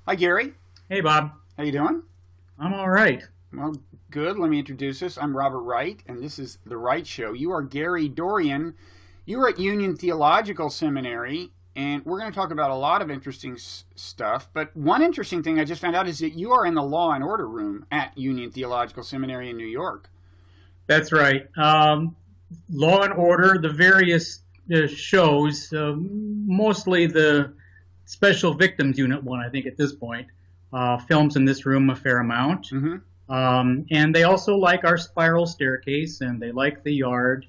Hi, Gary. Hey, Bob. How you doing? I'm all right. Well, good. Let me introduce us. I'm Robert Wright, and this is The Wright Show. You are Gary Dorrien. You are at Union Theological Seminary, and we're going to talk about a lot of interesting stuff. But one interesting thing I just found out is that you are in the Law and Order room at Union Theological Seminary in New York. That's right. Law and Order, the various shows, mostly the Special Victims Unit one, I think, at this point. Films in this room a fair amount. Mm-hmm. And they also like our spiral staircase, and they like the yard,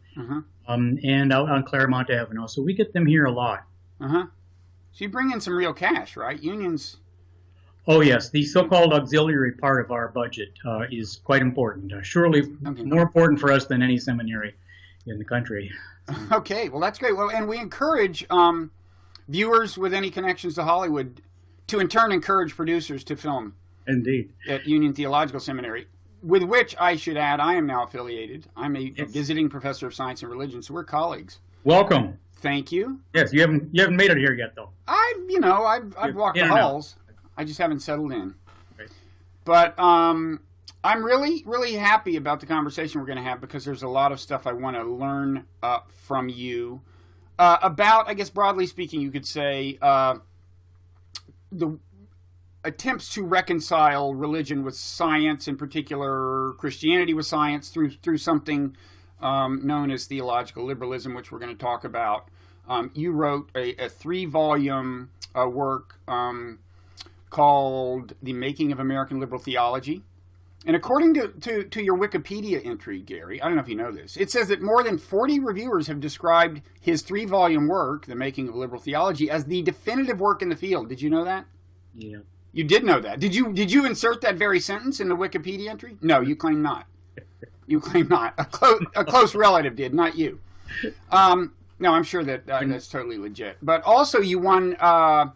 and out on Claremont Avenue. So we get them here a lot. Uh-huh. So you bring in some real cash, right? Unions. Oh, yes. The so-called auxiliary part of our budget is quite important. Surely more important for us than any seminary in the country. Okay, well, that's great. Well, and we encourage viewers with any connections to Hollywood to in turn encourage producers to film. Indeed. At Union Theological Seminary, with which I should add I am now affiliated. I'm a visiting professor of science and religion, so we're colleagues. Welcome. Thank you. Yes, you haven't made it here yet, though. I've walked the halls. I just haven't settled in. Right. But I'm really, really happy about the conversation we're going to have because there's a lot of stuff I want to learn from you about, I guess broadly speaking, you could say, the attempts to reconcile religion with science, in particular Christianity with science, through something known as theological liberalism, which we're going to talk about. You wrote a 3-volume work called The Making of American Liberal Theology. And according to your Wikipedia entry, Gary, I don't know if you know this, it says that more than 40 reviewers have described his 3-volume work, The Making of Liberal Theology, as the definitive work in the field. Did you know that? Yeah. You did know that. Did you insert that very sentence in the Wikipedia entry? No, you claim not. You claim not. A close relative did, not you. No, I'm sure that that's totally legit. But also, you won a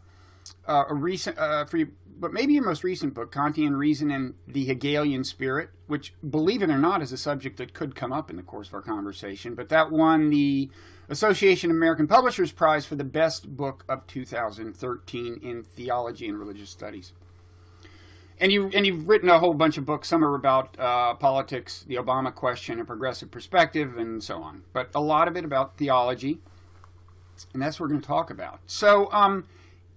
recent, but maybe your most recent book, Kantian Reason and the Hegelian Spirit, which, believe it or not, is a subject that could come up in the course of our conversation. But that won the Association of American Publishers Prize for the best book of 2013 in theology and religious studies. And you've written a whole bunch of books. Some are about politics, the Obama question, a progressive perspective, and so on. But a lot of it about theology, and that's what we're going to talk about. So,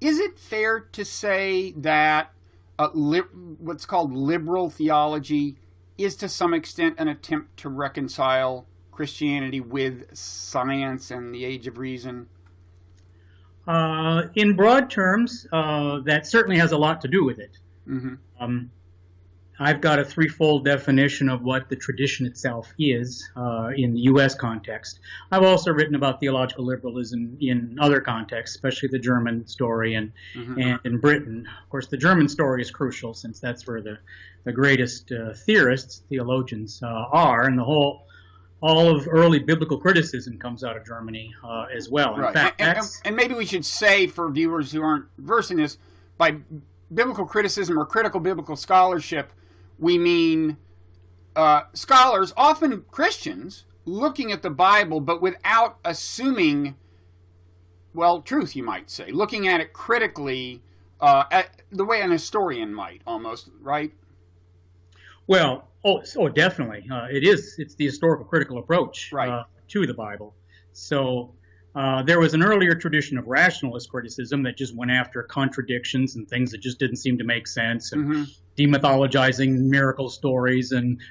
is it fair to say that what's called liberal theology is to some extent an attempt to reconcile Christianity with science and the age of reason? In broad terms, that certainly has a lot to do with it. Mm-hmm. I've got a threefold definition of what the tradition itself is in the U.S. context. I've also written about theological liberalism in other contexts, especially the German story and in Britain. Of course, the German story is crucial since that's where the greatest theorists, theologians, are, and all of early biblical criticism comes out of Germany as well. Right. In fact, and maybe we should say for viewers who aren't versed in this, by biblical criticism or critical biblical scholarship, we mean scholars, often Christians, looking at the Bible, but without assuming, well, truth, you might say, looking at it critically, at the way an historian might, almost, right? Well, definitely. It's the historical critical approach to the Bible. So there was an earlier tradition of rationalist criticism that just went after contradictions and things that just didn't seem to make sense, and demythologizing miracle stories and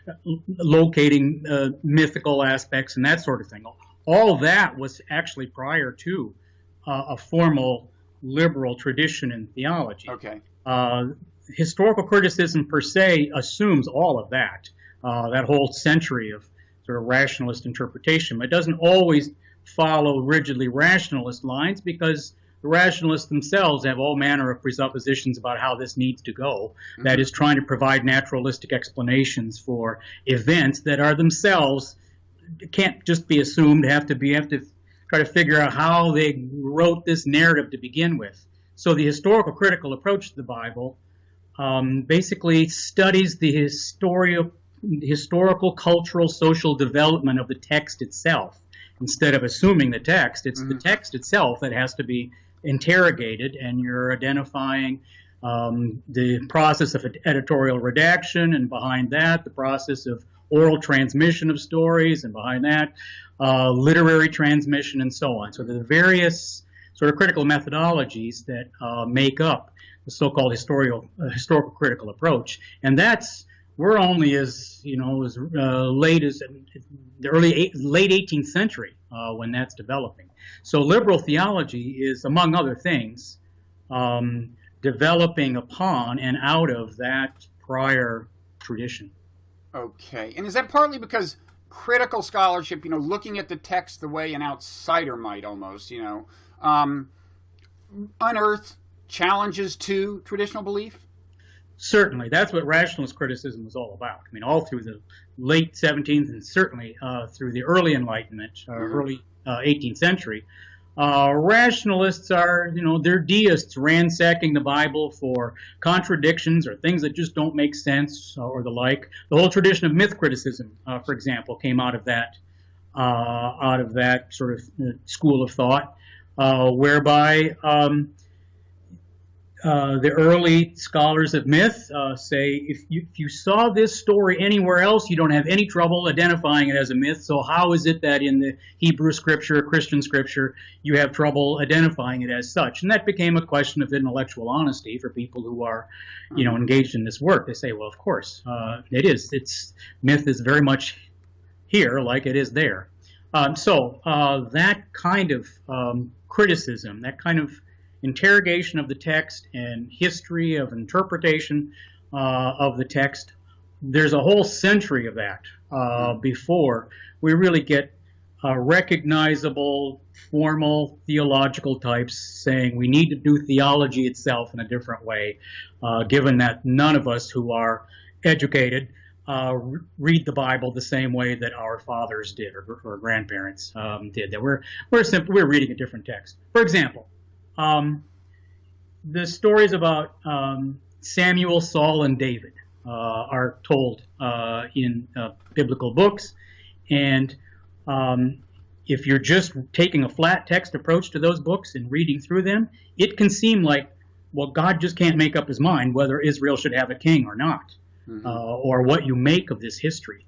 locating mythical aspects and that sort of thing. All that was actually prior to a formal liberal tradition in theology. Okay. Historical criticism per se assumes all of that, that whole century of sort of rationalist interpretation. It doesn't always follow rigidly rationalist lines because the rationalists themselves have all manner of presuppositions about how this needs to go. That is, trying to provide naturalistic explanations for events that are themselves can't just be assumed, have to try to figure out how they wrote this narrative to begin with. So the historical critical approach to the Bible basically studies the historical, cultural, social development of the text itself. Instead of assuming the text, it's the text itself that has to be interrogated, and you're identifying the process of editorial redaction, and behind that, the process of oral transmission of stories, and behind that, literary transmission, and so on. So the various sort of critical methodologies that make up the so-called historical critical approach, and we're only as late as the late 18th century when that's developing. So liberal theology is, among other things, developing upon and out of that prior tradition. Okay, and is that partly because critical scholarship, looking at the text the way an outsider might almost, unearth challenges to traditional belief? Certainly, that's what rationalist criticism was all about. I mean, all through the late 17th and certainly through the early Enlightenment, early 18th century, rationalists are, they're deists ransacking the Bible for contradictions or things that just don't make sense or the like. The whole tradition of myth criticism, for example, came out of that sort of school of thought, whereby the early scholars of myth say if you saw this story anywhere else, you don't have any trouble identifying it as a myth. So how is it that in the Hebrew scripture, Christian scripture, you have trouble identifying it as such? And that became a question of intellectual honesty for people who are, engaged in this work. They say, well, of course, it is. Myth is very much here like it is there. So that kind of criticism, that kind of interrogation of the text and history of interpretation of the text, there's a whole century of that before we really get recognizable, formal theological types saying we need to do theology itself in a different way, given that none of us who are educated read the Bible the same way that our fathers did or grandparents did. That we're reading a different text. For example, the stories about Samuel, Saul, and David are told in biblical books, and if you're just taking a flat text approach to those books and reading through them, it can seem like, well, God just can't make up his mind whether Israel should have a king or not, or what you make of this history.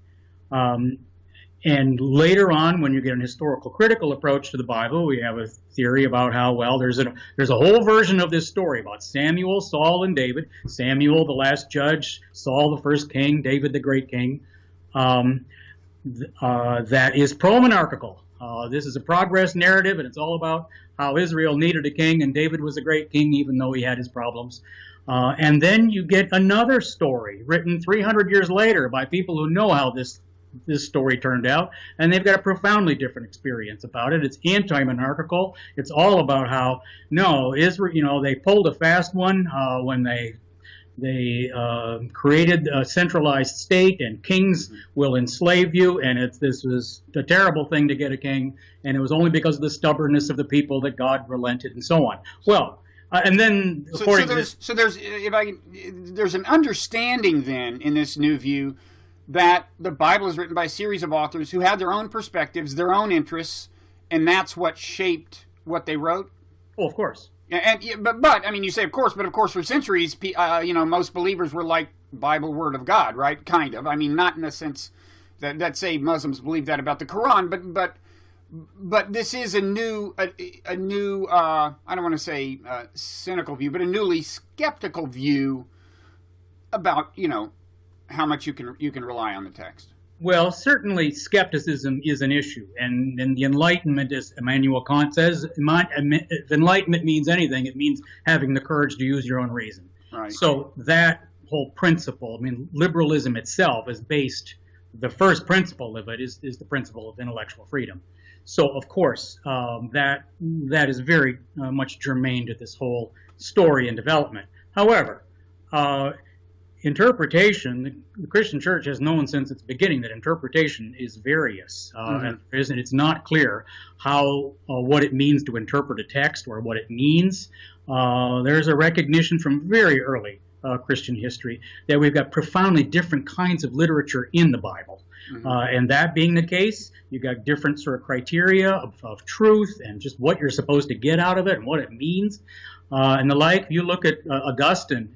And later on, when you get an historical critical approach to the Bible, we have a theory about how, well, there's a whole version of this story about Samuel, Saul, and David. Samuel, the last judge, Saul, the first king, David, the great king. That is pro-monarchical. This is a progress narrative, and it's all about how Israel needed a king, and David was a great king, even though he had his problems. And then you get another story written 300 years later by people who know how this story turned out, and they've got a profoundly different experience about it. It's anti-monarchical. It's all about how, no, Israel, they pulled a fast one when they created a centralized state, and kings will enslave you, and this was a terrible thing to get a king, and it was only because of the stubbornness of the people that God relented, and so on. Well, and then there's an understanding then in this new view that the Bible is written by a series of authors who had their own perspectives, their own interests, and that's what shaped what they wrote? Oh, of course. But I mean, you say of course, but of course for centuries, most believers were like Bible Word of God, right? Kind of. I mean, not in the sense that say Muslims believe that about the Quran, but this is a new I don't want to say cynical view, but a newly skeptical view about how much you can rely on the text. Well, certainly skepticism is an issue, and the Enlightenment, as Immanuel Kant says, if Enlightenment means anything, it means having the courage to use your own reason. Right. So that whole principle, I mean, liberalism itself is based, the first principle of it is the principle of intellectual freedom. So, of course, that is very much germane to this whole story and development. However, interpretation, the Christian church has known since its beginning that interpretation is various, and it's not clear what it means to interpret a text or what it means. There's a recognition from very early Christian history that we've got profoundly different kinds of literature in the Bible. And that being the case, you've got different sort of criteria of truth and just what you're supposed to get out of it and what it means. and the like. You look at Augustine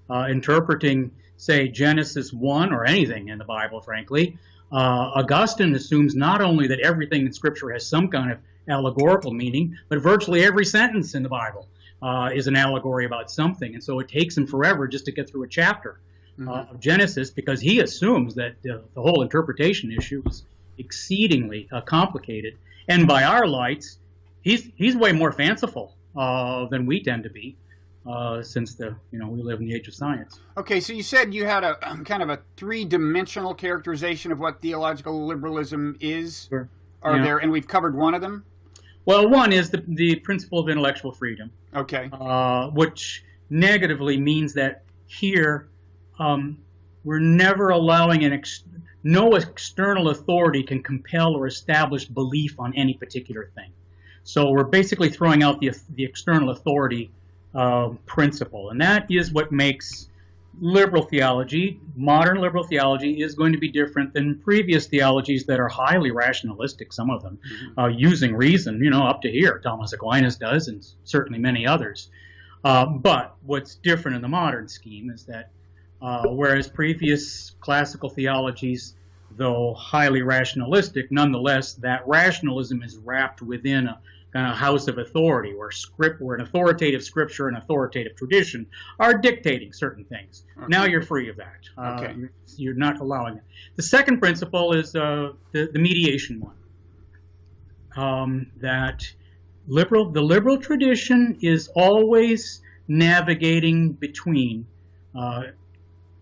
interpreting, say, Genesis 1 or anything in the Bible, frankly. Augustine assumes not only that everything in Scripture has some kind of allegorical meaning, but virtually every sentence in the Bible is an allegory about something. And so it takes him forever just to get through a chapter of Genesis, because he assumes that the whole interpretation issue is exceedingly complicated. And by our lights, he's way more fanciful than we tend to be, since we live in the age of science. Okay, so you said you had a kind of a three-dimensional characterization of what theological liberalism is. Sure. Are there, and we've covered one of them? Well, one is the principle of intellectual freedom. Okay. Which negatively means that here we're never allowing no external authority can compel or establish belief on any particular thing. So we're basically throwing out the external authority principle, and that is what makes liberal theology, modern liberal theology, is going to be different than previous theologies that are highly rationalistic, some of them, using reason, up to here. Thomas Aquinas does, and certainly many others. But what's different in the modern scheme is that whereas previous classical theologies, though highly rationalistic, nonetheless, that rationalism is wrapped within a kind of house of authority, where an authoritative scripture and authoritative tradition are dictating certain things. Okay. Now you're free of that. Okay. You're not allowing it. The second principle is the mediation one. That the liberal tradition is always navigating between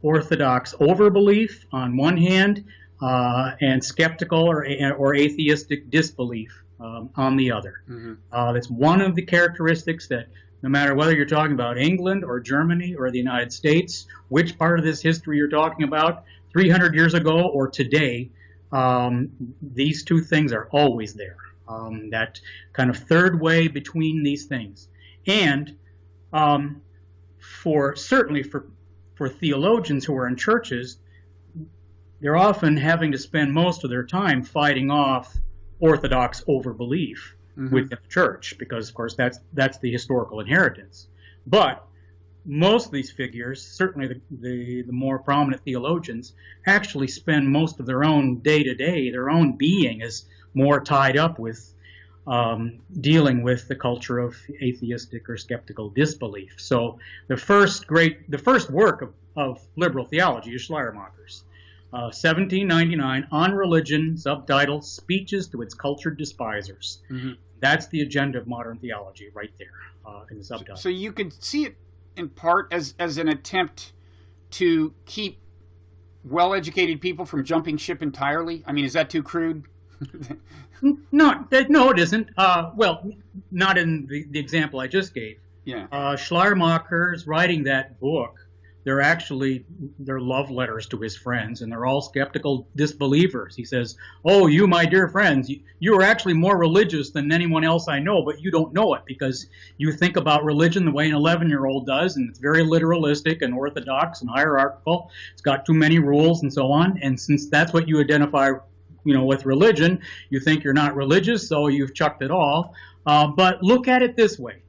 orthodox overbelief on one hand and skeptical or atheistic disbelief on the other. That's one of the characteristics that no matter whether you're talking about England or Germany or the United States, which part of this history you're talking about, 300 years ago or today, these two things are always there. That kind of third way between these things. And certainly for theologians who are in churches, they're often having to spend most of their time fighting off orthodox overbelief within the church, because of course that's the historical inheritance. But most of these figures, certainly the more prominent theologians, actually spend most of their own day-to-day, their own being is more tied up with dealing with the culture of atheistic or skeptical disbelief. So the first work of liberal theology is Schleiermacher's. 1799, On Religion, subtitle, Speeches to Its Cultured Despisers. That's the agenda of modern theology right there in the subtitle. So you could see it in part as an attempt to keep well-educated people from jumping ship entirely? I mean, is that too crude? No, it isn't. Well, not in the example I just gave. Yeah. Schleiermacher's writing that book. They're love letters to his friends, and they're all skeptical disbelievers. He says, "Oh, you, my dear friends, you are actually more religious than anyone else I know, but you don't know it because you think about religion the way an 11-year-old does, and it's very literalistic and orthodox and hierarchical. It's got too many rules and so on. And since that's what you identify, with religion, you think you're not religious, so you've chucked it all. But look at it this way."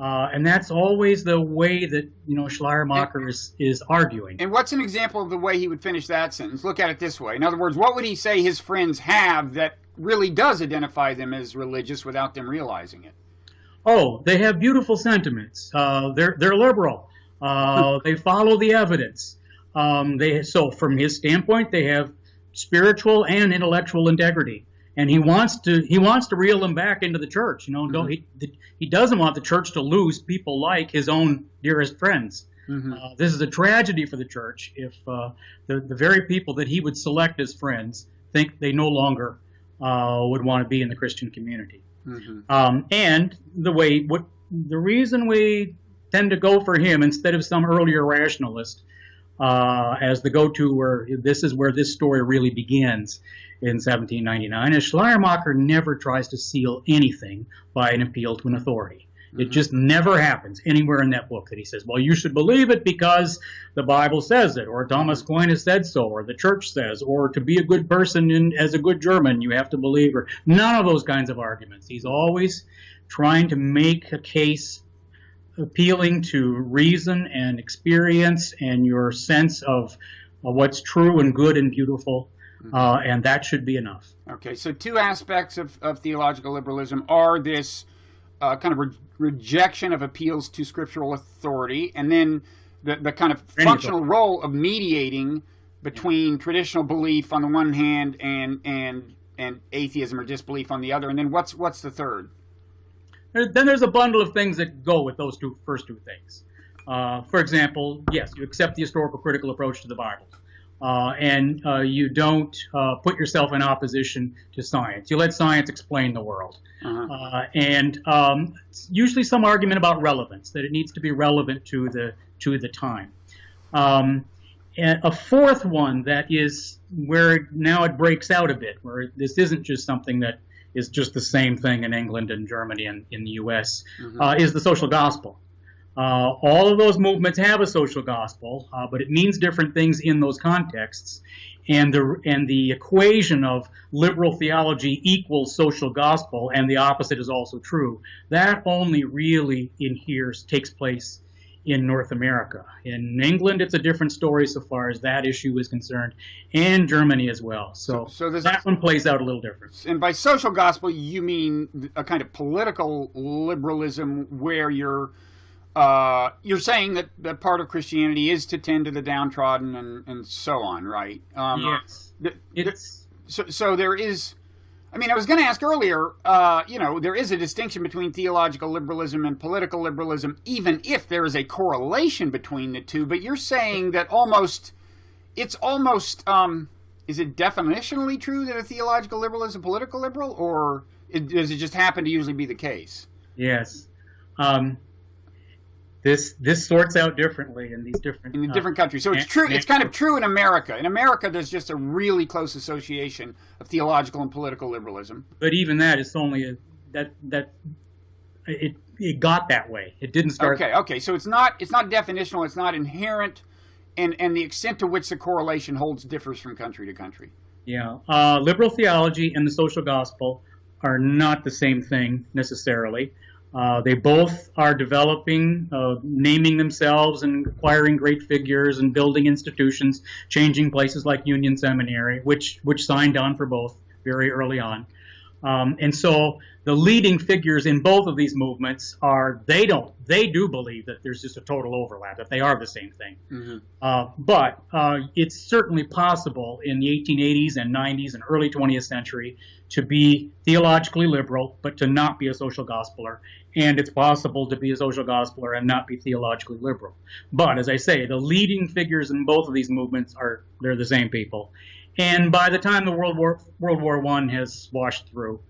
And that's always the way that, Schleiermacher is arguing. And what's an example of the way he would finish that sentence? Look at it this way. In other words, what would he say his friends have that really does identify them as religious without them realizing it? Oh, they have beautiful sentiments. They're liberal. They follow the evidence. So from his standpoint, they have spiritual and intellectual integrity. And he wants to reel them back into the church. He doesn't want the church to lose people like his own dearest friends. This is a tragedy for the church if the very people that he would select as friends think they no longer would want to be in the Christian community. And the reason we tend to go for him instead of some earlier rationalist as the go-to, where this is where this story really begins in 1799, is Schleiermacher never tries to seal anything by an appeal to an authority. It just never happens anywhere in that book that he says, well, you should believe it because the Bible says it, or Thomas Aquinas said so, or the church says, or to be a good person as a good German, you have to believe, or none of those kinds of arguments. He's always trying to make a case appealing to reason and experience and your sense of what's true and good and beautiful, and that should be enough. Okay, so two aspects of theological liberalism are this kind of rejection of appeals to scriptural authority, and then the kind of functional role of mediating between traditional belief on the one hand and atheism or disbelief on the other. And then what's the third? Then there's a bundle of things that go with those first two things. For example, yes, you accept the historical critical approach to the Bible. And you don't put yourself in opposition to science. You let science explain the world. And usually some argument about relevance, that it needs to be relevant to the time. And a fourth one that is where now it breaks out a bit, where this isn't just something that is just the same thing in England and Germany and in the U.S., is the social gospel. All of those movements have a social gospel, but it means different things in those contexts. And the equation of liberal theology equals social gospel, and the opposite is also true. That only really takes place in North America. In England, it's a different story so far as that issue is concerned, and Germany as well. So that one plays out a little different. And by social gospel, you mean a kind of political liberalism where you're saying that part of Christianity is to tend to the downtrodden and so on, right? Yes. So there is. I mean, I was going to ask earlier. There is a distinction between theological liberalism and political liberalism, even if there is a correlation between the two. But you're saying that it's almost. Is it definitionally true that a theological liberal is a political liberal, or does it just happen to usually be the case? Yes. This sorts out differently in these different countries. So it's true. It's kind of true in America. In America, there's just a really close association of theological and political liberalism. But even that is only it got that way. It didn't start. Okay. So it's not definitional. It's not inherent, and the extent to which the correlation holds differs from country to country. Yeah, liberal theology and the social gospel are not the same thing necessarily. They both are developing, naming themselves and acquiring great figures and building institutions, changing places like Union Seminary, which signed on for both very early on. And so the leading figures in both of these movements they do believe that there's just a total overlap, that they are the same thing. But it's certainly possible in the 1880s and 90s and early 20th century to be theologically liberal, but to not be a social gospeler. And it's possible to be a social gospeler and not be theologically liberal. But as I say, the leading figures in both of these movements they're the same people. And by the time the World War I has washed through,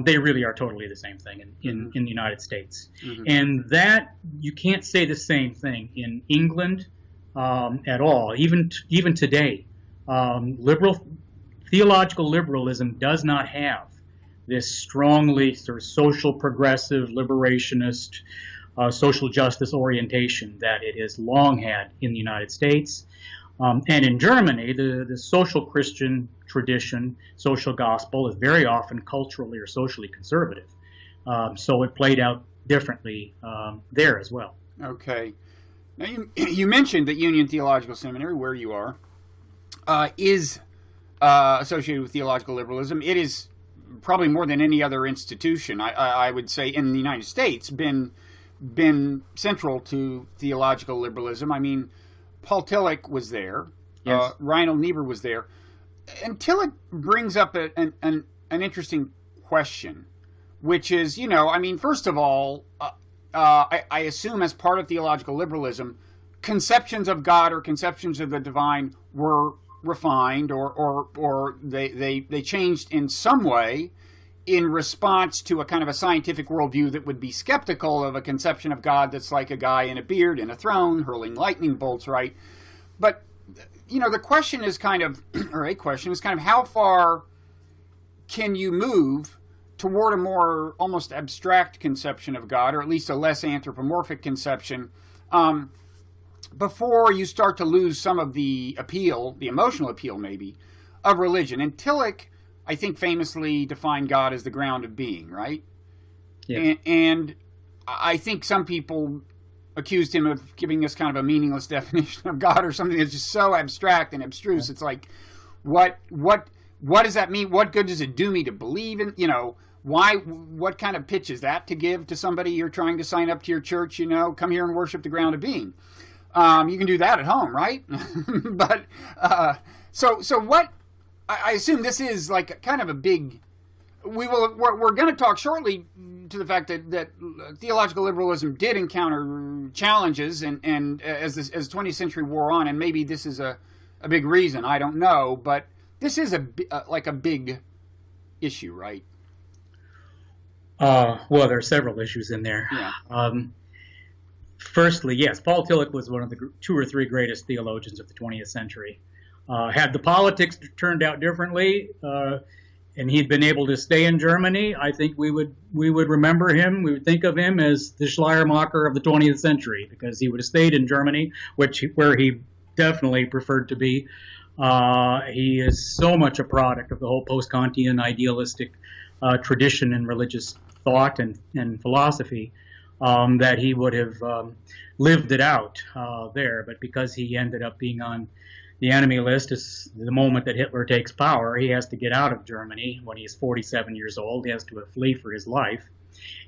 they really are totally the same thing in the United States. And that, you can't say the same thing in England at all. Even today, theological liberalism does not have this strongly sort of social progressive, liberationist, social justice orientation that it has long had in the United States. And in Germany, the social Christian tradition, social gospel, is very often culturally or socially conservative. So it played out differently there as well. Okay. Now you mentioned that Union Theological Seminary, where you are, is associated with theological liberalism. It is probably more than any other institution, I would say, in the United States, been central to theological liberalism. I mean, Paul Tillich was there. Yes. Reinhold Niebuhr was there. And Tillich brings up an interesting question, which is, first of all, I assume as part of theological liberalism, conceptions of God or conceptions of the divine were refined or they changed in some way in response to a kind of a scientific worldview that would be skeptical of a conception of God that's like a guy in a beard in a throne hurling lightning bolts, right? But, the question is a question is how far can you move toward a more almost abstract conception of God, or at least a less anthropomorphic conception, before you start to lose some of the appeal, the emotional appeal maybe, of religion. And Tillich, I think, famously defined God as the ground of being, right? Yes. And I think some people accused him of giving us kind of a meaningless definition of God or something that's just so abstract and abstruse. It's like, what does that mean? What good does it do me to believe in? What kind of pitch is that to give to somebody you're trying to sign up to your church? Come here and worship the ground of being. You can do that at home, right? But so what? I assume this is like kind of a big. We're going to talk shortly to the fact that theological liberalism did encounter challenges, and as 20th century wore on, and maybe this is a big reason. I don't know, but this is a big issue, right? Well, there are several issues in there. Yeah. Firstly, yes, Paul Tillich was one of the 2 or 3 greatest theologians of the 20th century. Had the politics turned out differently, and he'd been able to stay in Germany, I think we would remember him. We would think of him as the Schleiermacher of the 20th century, because he would have stayed in Germany, where he definitely preferred to be. He is so much a product of the whole post-Kantian idealistic tradition in religious thought and philosophy, that he would have lived it out there. But because he ended up being on the enemy list, is the moment that Hitler takes power, he has to get out of Germany when he's 47 years old. He has to flee for his life.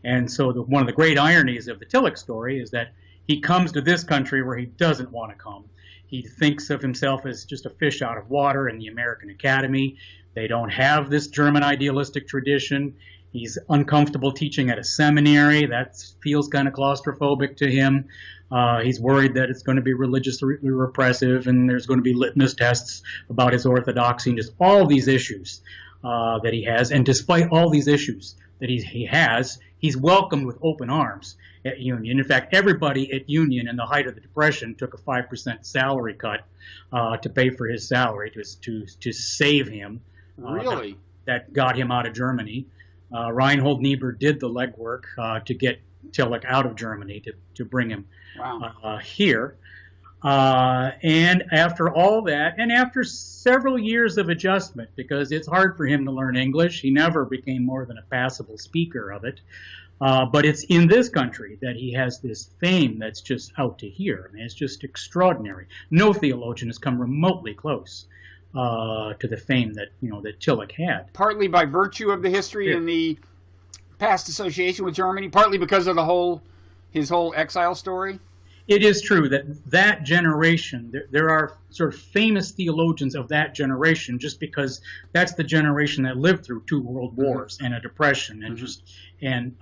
And so one of the great ironies of the Tillich story is that he comes to this country where he doesn't want to come. He thinks of himself as just a fish out of water in the American Academy. They don't have this German idealistic tradition. He's uncomfortable teaching at a seminary. That feels kind of claustrophobic to him. He's worried that it's going to be religiously repressive, and there's going to be litmus tests about his orthodoxy, and just all these issues that he has. And despite all these issues that he has, he's welcomed with open arms at Union. In fact, everybody at Union in the height of the Depression took a 5% salary cut to pay for his salary, to save him. Really? That got him out of Germany. Reinhold Niebuhr did the legwork to get Tillich out of Germany, to bring him here. And after all that, and after several years of adjustment, because it's hard for him to learn English, he never became more than a passable speaker of it. But it's in this country that he has this fame that's just out to here. I mean, it's just extraordinary. No theologian has come remotely close to the fame that Tillich had. Partly by virtue of the history and the past association with Germany, partly because of his whole exile story. It is true that generation, there are sort of famous theologians of that generation, just because that's the generation that lived through 2 world wars and a depression, and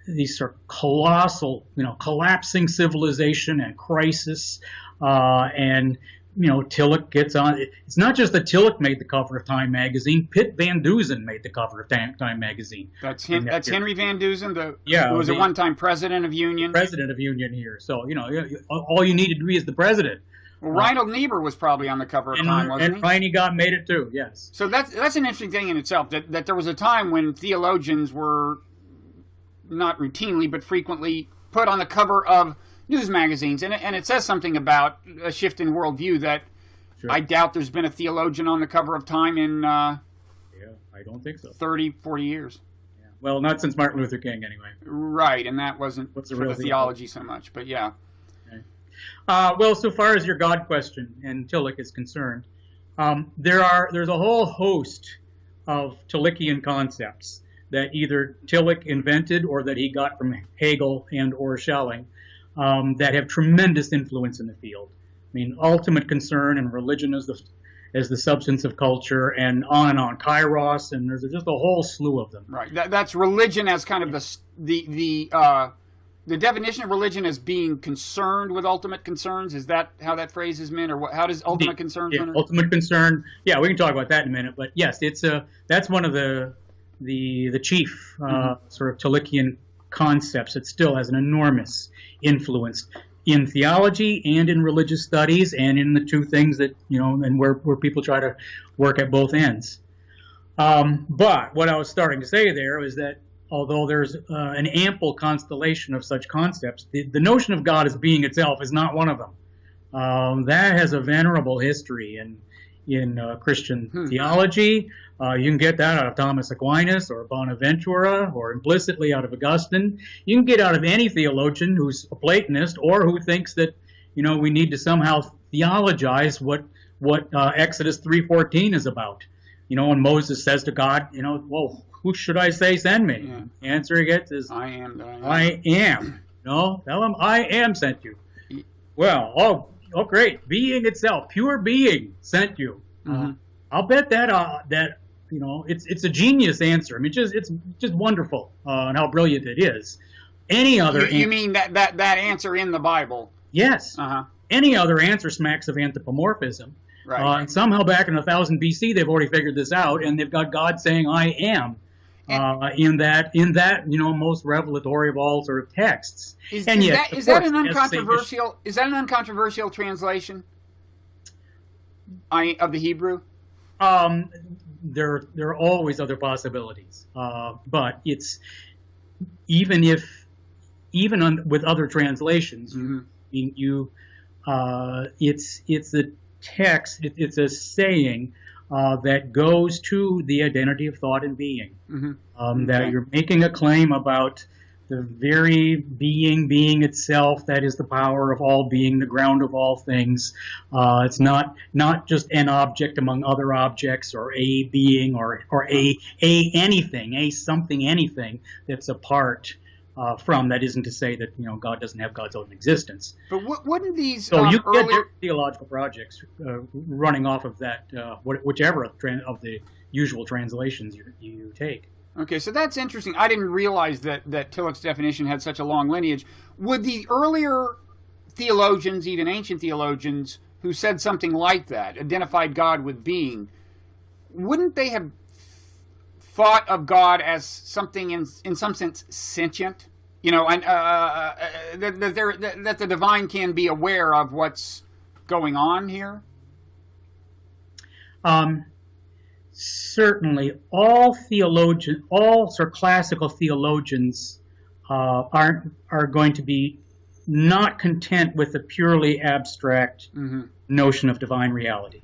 these sort of colossal, collapsing civilization and crisis, and Tillich gets on. It's not just that Tillich made the cover of Time magazine. Pitt Van Dusen made the cover of Time magazine. That's him. That's Henry Van Dusen, who was a one-time president of Union. President of Union here. So all you needed to be is the president. Well, Reinhold Niebuhr was probably on the cover of Time, wasn't he? And Reine made it too. Yes. So that's an interesting thing in itself. That there was a time when theologians were not routinely but frequently put on the cover of news magazines, and it says something about a shift in worldview that I doubt there's been a theologian on the cover of Time in I don't think so. 30, 40 years. Yeah. Well, not since Martin Luther King, anyway. Right, and that wasn't for the theology so much, but yeah. Okay. Well, so far as your God question and Tillich is concerned, there's a whole host of Tillichian concepts that either Tillich invented or that he got from Hegel and or Schelling, that have tremendous influence in the field. I mean, ultimate concern and religion as the substance of culture, and on. Kairos, and there's just a whole slew of them. Right. That's religion as kind of the definition of religion as being concerned with ultimate concerns. Is that how that phrase is meant, or how does ultimate concerns? Yeah, ultimate concern. Yeah, we can talk about that in a minute. But yes, that's one of the chief sort of Tillichian concepts that still has an enormous influence in theology and in religious studies, and in the 2 things that and where people try to work at both ends. But what I was starting to say there is that although there's an ample constellation of such concepts, the notion of God as being itself is not one of them. That has a venerable history Christian theology. You can get that out of Thomas Aquinas or Bonaventura, or implicitly out of Augustine. You can get out of any theologian who's a Platonist or who thinks that, we need to somehow theologize what Exodus 3:14 is about. When Moses says to God, well, who should I say send me? Yeah. The answer he gets is, I am that I am. I am. No, tell him I am sent you. Well, oh, great. Being itself, pure being sent you. I'll bet that it's a genius answer. I mean, it's just wonderful and how brilliant it is. Any other you mean that answer in the Bible? Yes. Any other answer smacks of anthropomorphism. Right. And somehow back in 1000 BC, they've already figured this out, and they've got God saying, "I am," in that most revelatory of all sort of texts. Is that an uncontroversial translation of the Hebrew? There are always other possibilities, but it's with other translations, it's a text. It's a saying that goes to the identity of thought and being. That you're making a claim about the very being itself, that is the power of all being, the ground of all things. It's not just an object among other objects, or a being, or a anything, a something, anything that's apart from. That isn't to say that God doesn't have God's own existence. But wouldn't these you get theological projects running off of that, whichever of the usual translations you take. Okay, so that's interesting. I didn't realize that Tillich's definition had such a long lineage. Would the earlier theologians, even ancient theologians, who said something like that, identified God with being, wouldn't they have thought of God as something in some sense sentient? And that the divine can be aware of what's going on here? Certainly, all sort of classical theologians are going to be not content with a purely abstract notion of divine reality.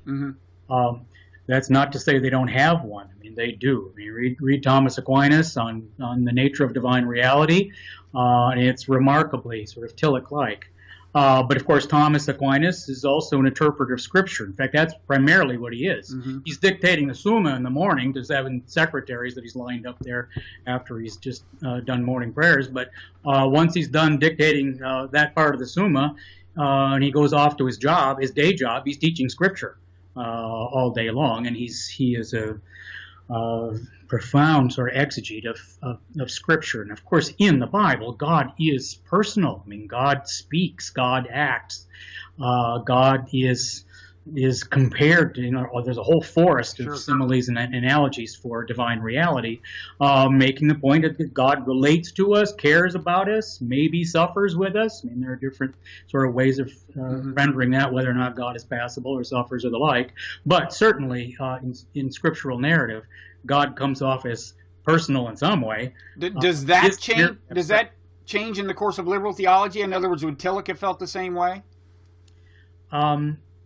That's not to say they don't have one. I mean, they do. I mean, read Thomas Aquinas on the nature of divine reality, and it's remarkably sort of Tillich-like. But of course, Thomas Aquinas is also an interpreter of Scripture. In fact, that's primarily what he is. He's dictating the Summa in the morning to 7 secretaries that he's lined up there after he's just done morning prayers. But once he's done dictating that part of the Summa, and he goes off to his day job, he's teaching Scripture all day long, and he is a profound sort of exegete of Scripture. And of course, in the Bible, God is personal. I mean, God speaks, God acts, God is compared to, there's a whole forest of similes and analogies for divine reality, making the point that God relates to us, cares about us, maybe suffers with us. I mean, there are different sort of ways of rendering that, whether or not God is passible or suffers or the like. But certainly, in scriptural narrative, God comes off as personal in some way. Does that change? Does that change in the course of liberal theology? In other words, would Tillich have felt the same way?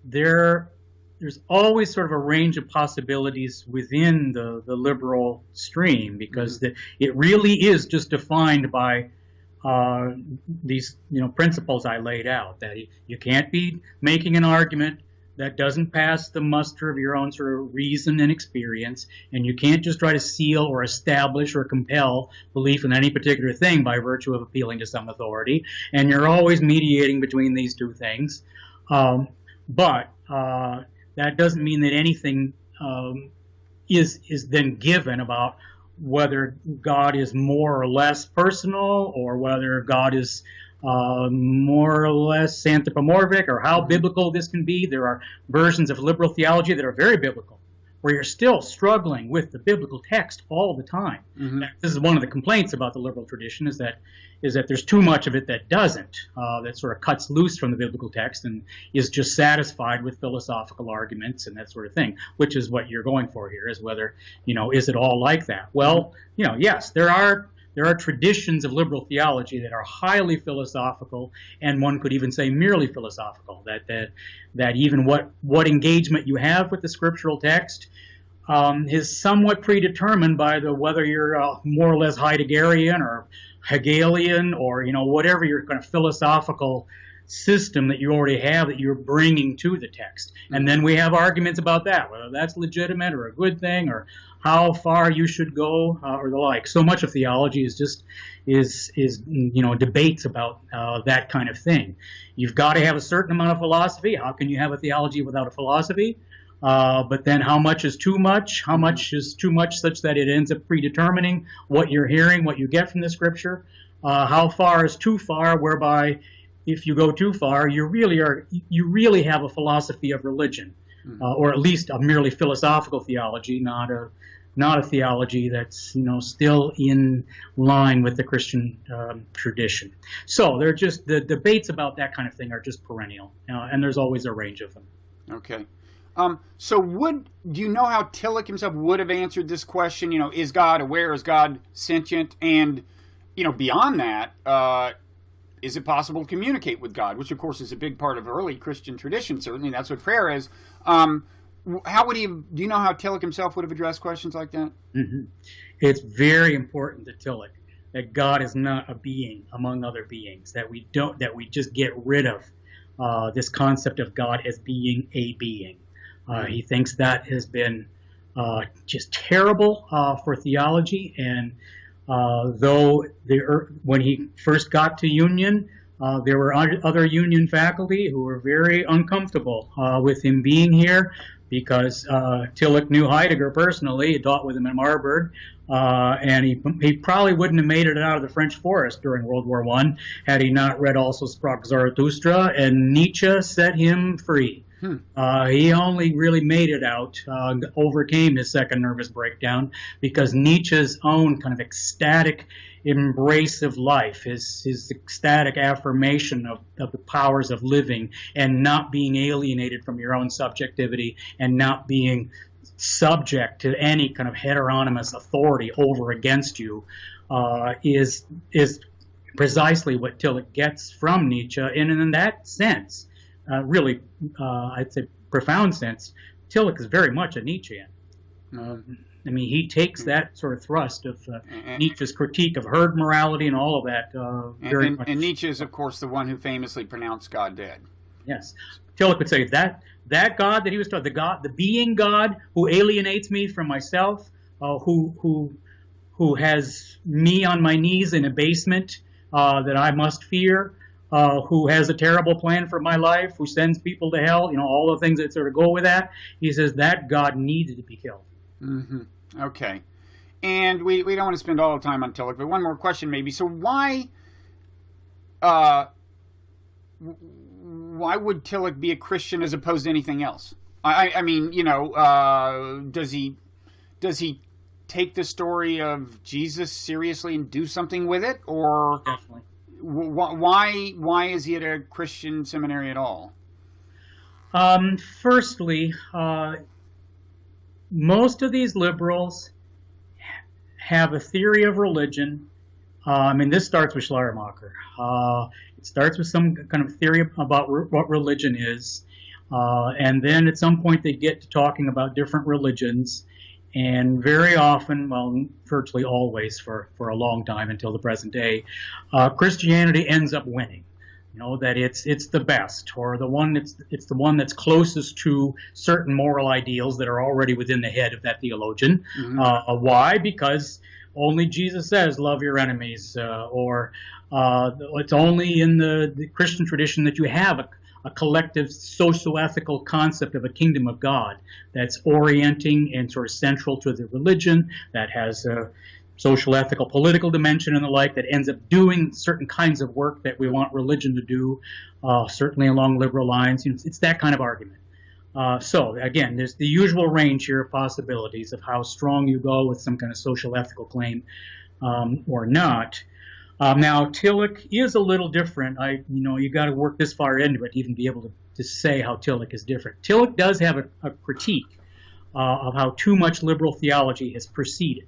There's always sort of a range of possibilities within the liberal stream, because it really is just defined by these principles I laid out, that you can't be making an argument that doesn't pass the muster of your own sort of reason and experience, and you can't just try to seal or establish or compel belief in any particular thing by virtue of appealing to some authority, and you're always mediating between these two things. But that doesn't mean that anything is then given about whether God is more or less personal, or whether God is more or less anthropomorphic, or how biblical this can be. There are versions of liberal theology that are very biblical, where you're still struggling with the biblical text all the time. This is one of the complaints about the liberal tradition, is that there's too much of it that doesn't, that sort of cuts loose from the biblical text and is just satisfied with philosophical arguments and that sort of thing, which is what you're going for here, is whether, is it all like that? Well, yes, there are there are traditions of liberal theology that are highly philosophical, and one could even say merely philosophical. That even what engagement you have with the scriptural text is somewhat predetermined by whether you're more or less Heideggerian or Hegelian, or whatever your kind of philosophical system that you already have that you're bringing to the text. And then we have arguments about that, whether that's legitimate or a good thing, or how far you should go, or the like. So much of theology is just debates about that kind of thing. You've got to have a certain amount of philosophy. How can you have a theology without a philosophy? But then how much is too much? How much is too much such that it ends up predetermining what you're hearing, what you get from the scripture? How far is too far, whereby if you go too far, you really have a philosophy of religion, or at least a merely philosophical theology, not a theology that's still in line with the Christian tradition. So they're just, the debates about that kind of thing are just perennial, and there's always a range of them. Okay. So do you know how Tillich himself would have answered this question? Is God aware? Is God sentient? And beyond that, is it possible to communicate with God? Which, of course, is a big part of early Christian tradition. Certainly, that's what prayer is. How would he? Do you know how Tillich himself would have addressed questions like that? Mm-hmm. It's very important to Tillich that God is not a being among other beings. That we just get rid of this concept of God as being a being. He thinks that has been just terrible for theology, and though when he first got to Union, there were other Union faculty who were very uncomfortable with him being here, because Tillich knew Heidegger personally. He taught with him in Marburg, and he probably wouldn't have made it out of the French forest during World War I had he not read Also Sprach Zarathustra, and Nietzsche set him free. He only really made it out, overcame his second nervous breakdown, because Nietzsche's own kind of ecstatic embrace of life, his ecstatic affirmation of the powers of living and not being alienated from your own subjectivity and not being subject to any kind of heteronymous authority over against you, is precisely what Tillich gets from Nietzsche. And in that sense, really, I'd say profound sense, Tillich is very much a Nietzschean. He takes that sort of thrust of Nietzsche's critique of herd morality and all of that very much. And Nietzsche is, of course, the one who famously pronounced God dead. Yes. Tillich would say that God that he was taught, the being God who alienates me from myself, who has me on my knees in a basement that I must fear, who has a terrible plan for my life, who sends people to hell, all the things that sort of go with that. He says that God needed to be killed. Mm-hmm. Okay. And we don't want to spend all the time on Tillich, but one more question maybe. So why would Tillich be a Christian as opposed to anything else? Does he take the story of Jesus seriously and do something with it, or definitely? Why is he at a Christian seminary at all? Firstly, most of these liberals have a theory of religion. This starts with Schleiermacher. It starts with some kind of theory about what religion is, and then at some point they get to talking about different religions, and very often, well, virtually always for a long time until the present day, Christianity ends up winning. That it's the best, or it's the one that's closest to certain moral ideals that are already within the head of that theologian. Mm-hmm. Why? Because only Jesus says, love your enemies, or it's only in the Christian tradition that you have a collective socio-ethical concept of a kingdom of God that's orienting and sort of central to the religion, that has a social, ethical, political dimension and the like, that ends up doing certain kinds of work that we want religion to do, certainly along liberal lines. It's that kind of argument. So again, there's the usual range here of possibilities of how strong you go with some kind of social, ethical claim or not. Now, Tillich is a little different. You got to work this far into it to even be able to say how Tillich is different. Tillich does have a critique of how too much liberal theology has proceeded.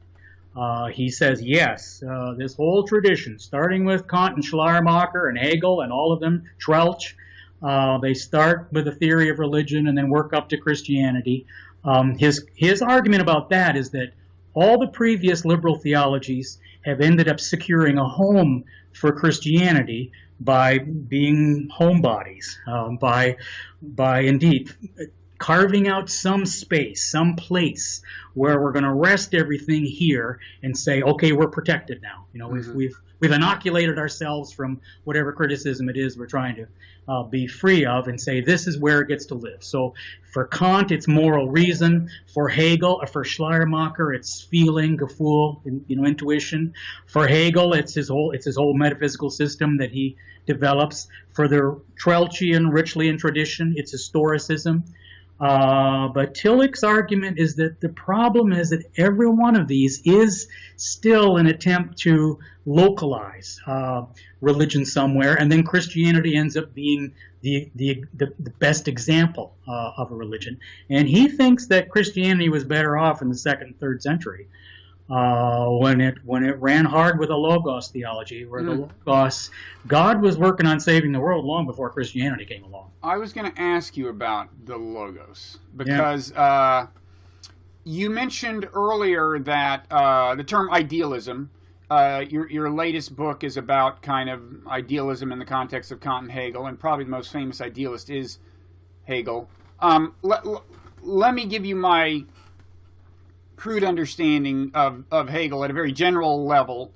He says, yes, this whole tradition, starting with Kant and Schleiermacher and Hegel and all of them, Trelch, they start with a theory of religion and then work up to Christianity. His argument about that is that all the previous liberal theologies have ended up securing a home for Christianity by being homebodies, by indeed carving out some space, some place where we're going to rest everything here and say, okay, we're protected now. You know, we've inoculated ourselves from whatever criticism it is we're trying to be free of, and say this is where it gets to live. So for Kant, it's moral reason. For Hegel, or for Schleiermacher, it's feeling, Gefühl, intuition. For Hegel, it's his whole metaphysical system that he develops. For the Trelchian, Richelian tradition, it's historicism. But Tillich's argument is that the problem is that every one of these is still an attempt to localize religion somewhere, and then Christianity ends up being the best example of a religion. And he thinks that Christianity was better off in the 2nd and 3rd century when it ran hard with a Logos theology, where the Logos, God was working on saving the world long before Christianity came along. I was going to ask you about the Logos, because you mentioned earlier that the term idealism, your latest book is about kind of idealism in the context of Kant and Hegel, and probably the most famous idealist is Hegel. Let me give you my crude understanding of Hegel at a very general level,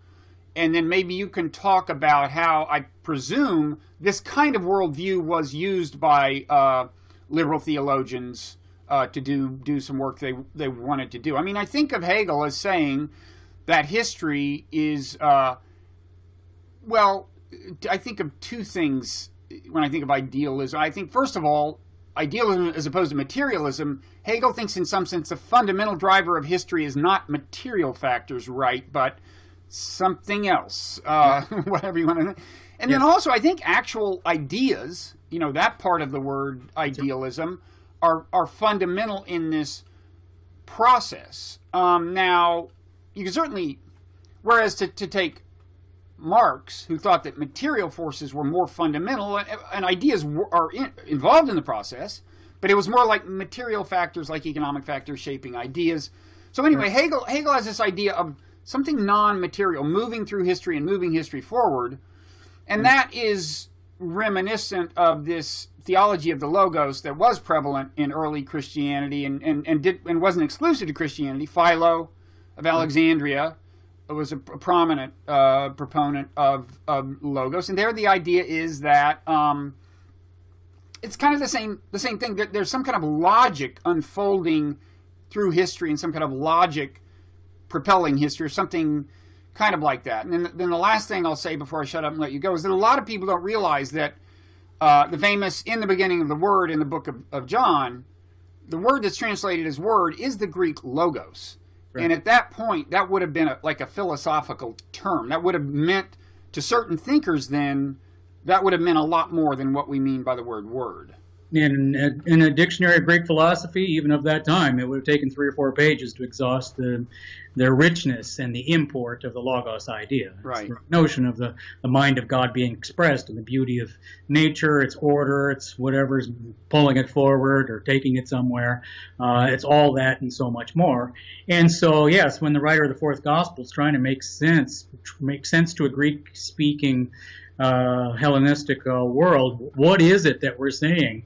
and then maybe you can talk about how I presume this kind of worldview was used by liberal theologians to do some work they wanted to do. I mean, I think of Hegel as saying that history is, I think of two things when I think of idealism. I think, first of all, idealism as opposed to materialism, Hegel thinks in some sense the fundamental driver of history is not material factors, right, but something else, whatever you want to. And then also, I think actual ideas, that part of the word idealism, are fundamental in this process. Now, you can certainly, whereas to take Marx, who thought that material forces were more fundamental, and ideas are involved in the process, but it was more like material factors, like economic factors, shaping ideas. So anyway, Hegel has this idea of something non-material moving through history and moving history forward, and that is reminiscent of this theology of the Logos that was prevalent in early Christianity and wasn't exclusive to Christianity. Philo of Alexandria was a prominent proponent of Logos, and there the idea is that it's kind of the same thing. That there's some kind of logic unfolding through history and some kind of logic propelling history, or something kind of like that. And then the last thing I'll say before I shut up and let you go is that a lot of people don't realize that the famous "in the beginning of the Word" in the book of John, the word that's translated as "word" is the Greek logos. Right. And at that point, that would have been like a philosophical term. That would have meant, to certain thinkers then, that would have meant a lot more than what we mean by the word "word." In a dictionary of Greek philosophy, even of that time, it would have taken 3 or 4 pages to exhaust the richness and the import of the Logos idea. Right. It's the notion of the mind of God being expressed in the beauty of nature, its order, its whatever's pulling it forward or taking it somewhere. It's all that and so much more. And so, yes, when the writer of the 4th Gospel is trying to make sense to a Greek-speaking Hellenistic world, what is it that we're saying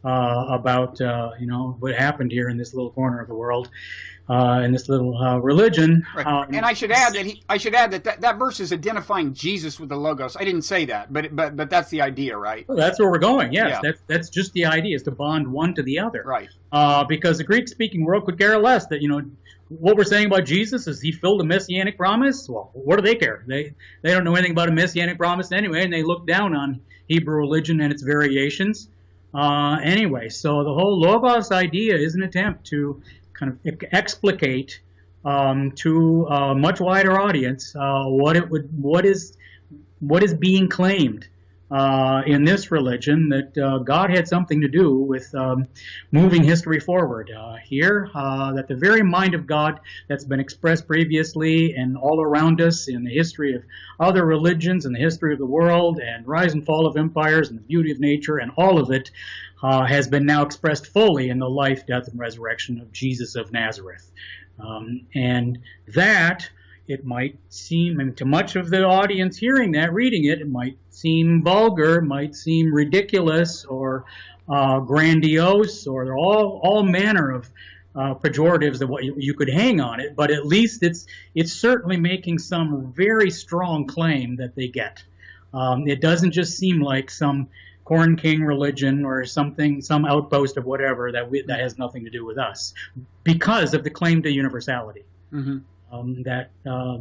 about what happened here in this little corner of the world, in this little religion? Right. And I should add that verse is identifying Jesus with the Logos. I didn't say that, but that's the idea, right? Well, that's where we're going. Yes, yeah. That's just the idea, is to bond one to the other. Right. Because the Greek-speaking world could care less that what we're saying about Jesus is he filled a messianic promise. Well, what do they care? They don't know anything about a messianic promise anyway, and they look down on Hebrew religion and its variations anyway. So the whole Logos idea is an attempt to kind of explicate to a much wider audience what is being claimed in this religion that God had something to do with moving history forward. Here, that the very mind of God that's been expressed previously and all around us in the history of other religions and the history of the world and rise and fall of empires and the beauty of nature and all of it has been now expressed fully in the life, death, and resurrection of Jesus of Nazareth. And that, it might seem, and to much of the audience hearing that, reading it, it might seem vulgar, might seem ridiculous or grandiose, or all manner of pejoratives that what you could hang on it. But at least it's certainly making some very strong claim that they get. It doesn't just seem like some Corn King religion or something, some outpost of whatever that has nothing to do with us, because of the claim to universality. Mm-hmm.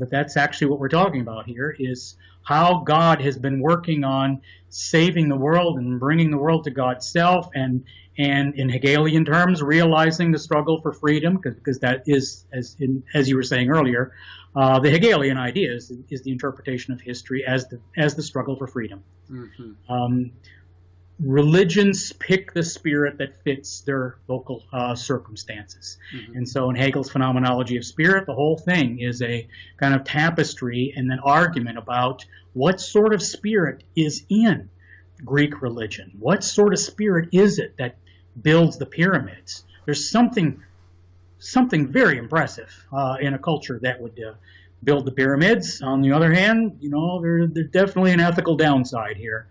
That's actually what we're talking about here, is how God has been working on saving the world and bringing the world to God's self, and in Hegelian terms, realizing the struggle for freedom, because that is, as you were saying earlier, the Hegelian idea is the interpretation of history as the struggle for freedom. Mm-hmm. Religions pick the spirit that fits their local circumstances. Mm-hmm. And so in Hegel's phenomenology of spirit, the whole thing is a kind of tapestry and an argument about what sort of spirit is in Greek religion. What sort of spirit is it that builds the pyramids? There's something very impressive in a culture that would build the pyramids. On the other hand, there's definitely an ethical downside here.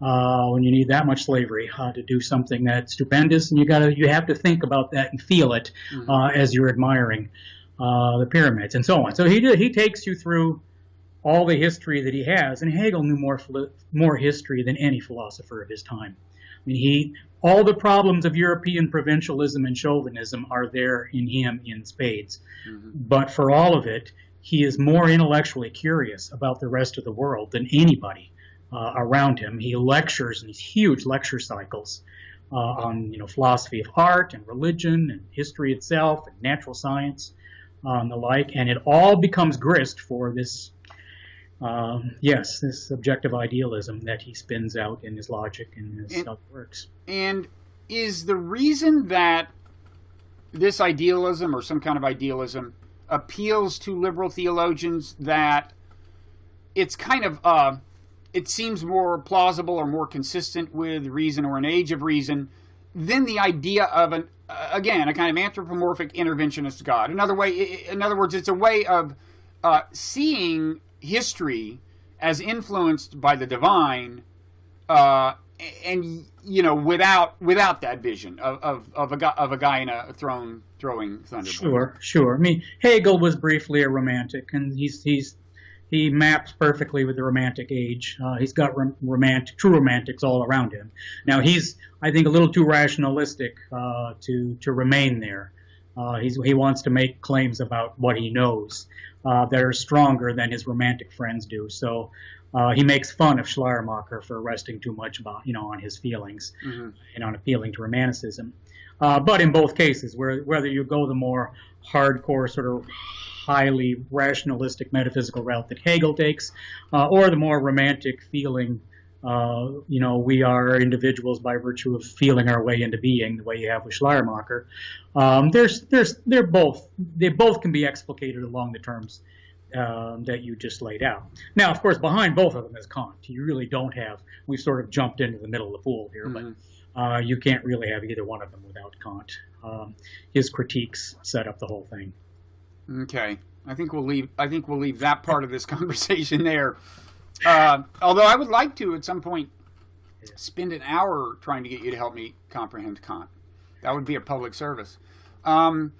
When you need that much slavery to do something that's stupendous, and you have to think about that and feel it as you're admiring the pyramids and so on. So he takes you through all the history that he has, and Hegel knew more history than any philosopher of his time. I mean, all the problems of European provincialism and chauvinism are there in him in spades. Mm-hmm. But for all of it, he is more intellectually curious about the rest of the world than anybody around him. He lectures in these huge lecture cycles on philosophy of art and religion and history itself and natural science and the like, and it all becomes grist for this this objective idealism that he spins out in his logic and his works. And is the reason that this idealism, or some kind of idealism, appeals to liberal theologians that it's kind of it seems more plausible or more consistent with reason, or an age of reason, than the idea of a kind of anthropomorphic interventionist God? In other words, it's a way of seeing history as influenced by the divine, and without that vision of a guy in a throne throwing thunderbolts. Sure. I mean, Hegel was briefly a romantic, and he maps perfectly with the Romantic age. He's got true romantics all around him. Now he's, I think, a little too rationalistic to remain there. He wants to make claims about what he knows that are stronger than his romantic friends do. So he makes fun of Schleiermacher for resting too much about on his feelings and on appealing to romanticism. But in both cases, whether you go the more hardcore sort of highly rationalistic metaphysical route that Hegel takes, or the more romantic feeling, we are individuals by virtue of feeling our way into being, the way you have with Schleiermacher. They both can be explicated along the terms that you just laid out. Now, of course, behind both of them is Kant. You really don't have. We've sort of jumped into the middle of the pool here, but you can't really have either one of them without Kant. His critiques set up the whole thing. Okay, I think we'll leave that part of this conversation there. Although I would like to, at some point, spend an hour trying to get you to help me comprehend Kant. That would be a public service. But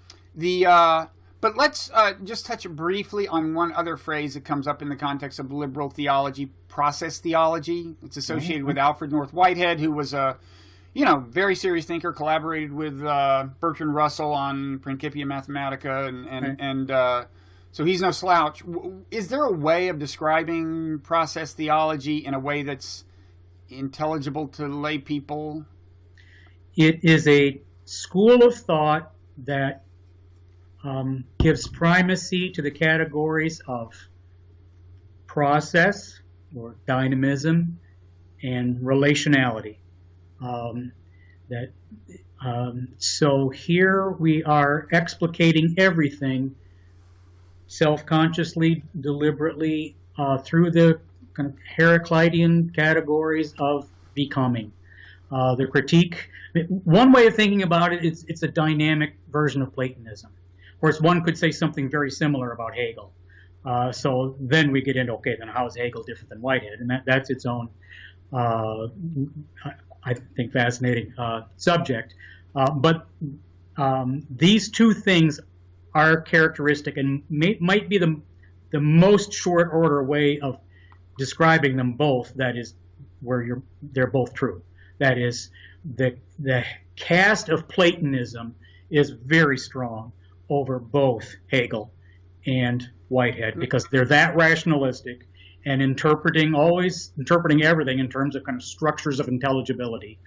let's just touch very on one other phrase that comes up in the context of liberal theology: process theology. It's associated with Alfred North Whitehead, who was a very serious thinker, collaborated with Bertrand Russell on Principia Mathematica, and so he's no slouch. Is there a way of describing process theology in a way that's intelligible to lay people? It is a school of thought that gives primacy to the categories of process or dynamism and relationality. So here we are explicating everything self-consciously, deliberately, through the kind of Heraclitean categories of becoming. The critique, one way of thinking about it is it's a dynamic version of Platonism. Of course, one could say something very similar about Hegel. So then we get into, okay, then how is Hegel different than Whitehead? And that's its own, I think, fascinating subject. But these two things are characteristic and might be the most short order way of describing them both. That is where they're both true. That is, the cast of Platonism is very strong over both Hegel and Whitehead, because they're that rationalistic and always interpreting everything in terms of kind of structures of intelligibility